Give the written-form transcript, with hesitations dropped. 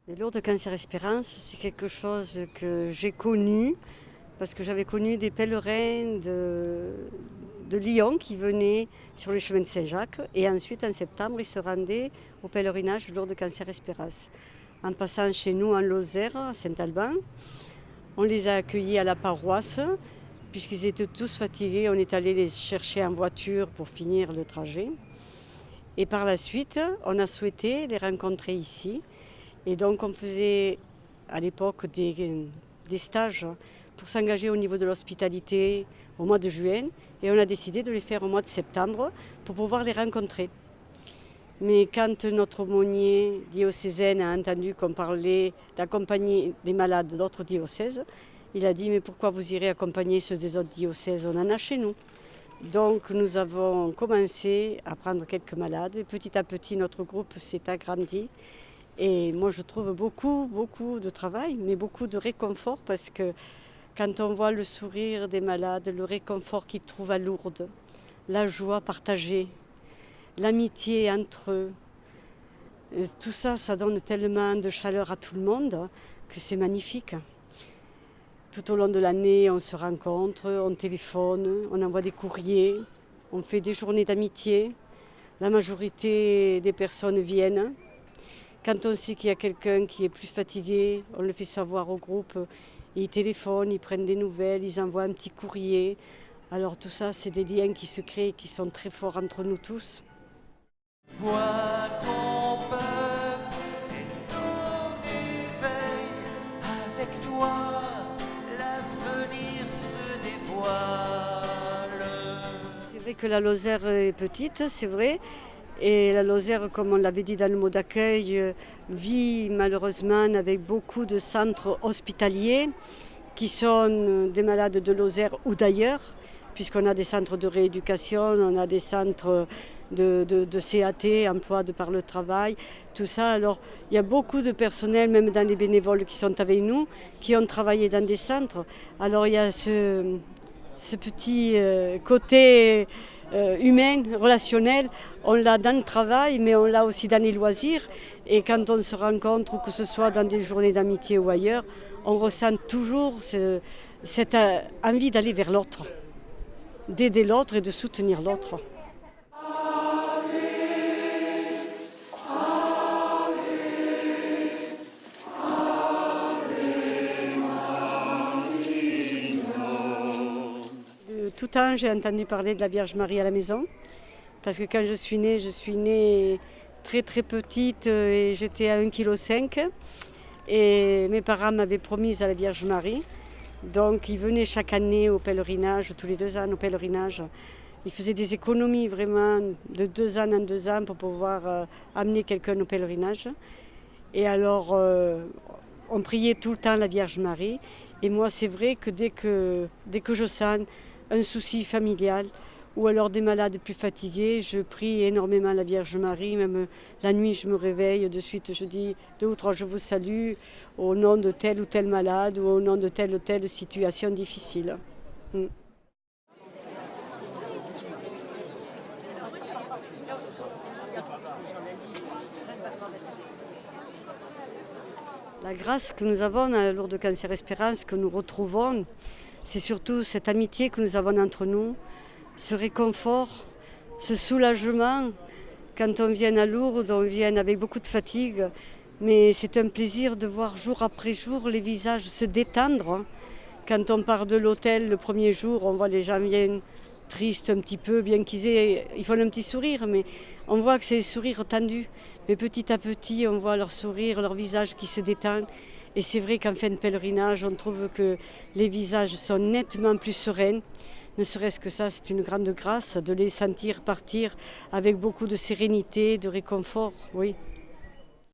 Les Lourdes Cancer Espérance, c'est quelque chose que j'ai connu parce que j'avais connu des pèlerins de Lyon qui venaient sur le chemin de Saint-Jacques et ensuite en septembre ils se rendaient au pèlerinage Lourdes Cancer Espérance. En passant chez nous en Lozère, à Saint-Alban, on les a accueillis à la paroisse puisqu'ils étaient tous fatigués. On est allé les chercher en voiture pour finir le trajet. Et par la suite, on a souhaité les rencontrer ici. Et donc on faisait à l'époque des stages pour s'engager au niveau de l'hospitalité au mois de juin. Et on a décidé de les faire au mois de septembre pour pouvoir les rencontrer. Mais quand notre aumônier diocésaine a entendu qu'on parlait d'accompagner des malades d'autres diocèses, il a dit « mais pourquoi vous irez accompagner ceux des autres diocèses? On en a chez nous ». Donc nous avons commencé à prendre quelques malades et petit à petit notre groupe s'est agrandi. Et moi je trouve beaucoup de travail, mais beaucoup de réconfort parce que quand on voit le sourire des malades, le réconfort qu'ils trouvent à Lourdes, la joie partagée, l'amitié entre eux, tout ça, ça donne tellement de chaleur à tout le monde que c'est magnifique. Tout au long de l'année, on se rencontre, on téléphone, on envoie des courriers, on fait des journées d'amitié. La majorité des personnes viennent. Quand on sait qu'il y a quelqu'un qui est plus fatigué, on le fait savoir au groupe. Ils téléphonent, ils prennent des nouvelles, ils envoient un petit courrier. Alors tout ça, c'est des liens qui se créent et qui sont très forts entre nous tous. Vois ton peuple et ton éveil, avec toi l'avenir se dévoile. C'est vrai que la Lozère est petite, c'est vrai. Et la Lozère, comme on l'avait dit dans le mot d'accueil, vit malheureusement avec beaucoup de centres hospitaliers qui sont des malades de Lozère ou d'ailleurs, puisqu'on a des centres de rééducation, on a des centres de CAT, emploi de par le travail, tout ça. Alors il y a beaucoup de personnel, même dans les bénévoles qui sont avec nous, qui ont travaillé dans des centres. Alors il y a ce petit côté humain, relationnel, on l'a dans le travail, mais on l'a aussi dans les loisirs. Et quand on se rencontre, ou que ce soit dans des journées d'amitié ou ailleurs, on ressent toujours cette envie d'aller vers l'autre, d'aider l'autre et de soutenir l'autre. Tout temps, j'ai entendu parler de la Vierge Marie à la maison, parce que quand je suis née très petite et j'étais à 1,5 kg. Et mes parents m'avaient promise à la Vierge Marie. Donc ils venaient chaque année au pèlerinage, tous les 2 ans au pèlerinage. Ils faisaient des économies vraiment de 2 ans en 2 ans pour pouvoir amener quelqu'un au pèlerinage. Et alors on priait tout le temps la Vierge Marie. Et moi c'est vrai que dès que je sens un souci familial ou alors des malades plus fatigués, je prie énormément la Vierge Marie. Même la nuit, je me réveille, de suite je dis 2 ou 3 je vous salue au nom de tel ou tel malade ou au nom de telle ou telle situation difficile. La grâce que nous avons à la Lourdes Cancer Espérance, que nous retrouvons, c'est surtout cette amitié que nous avons entre nous, ce réconfort, ce soulagement. Quand on vient à Lourdes, on vient avec beaucoup de fatigue, mais c'est un plaisir de voir jour après jour les visages se détendre. Quand on part de l'hôtel le premier jour, on voit les gens viennent tristes un petit peu, bien ils font un petit sourire, mais on voit que c'est des sourires tendus. Mais petit à petit, on voit leur sourire, leur visage qui se détend. Et c'est vrai qu'en fin de pèlerinage, on trouve que les visages sont nettement plus sereins. Ne serait-ce que ça, c'est une grande grâce de les sentir partir avec beaucoup de sérénité, de réconfort, oui.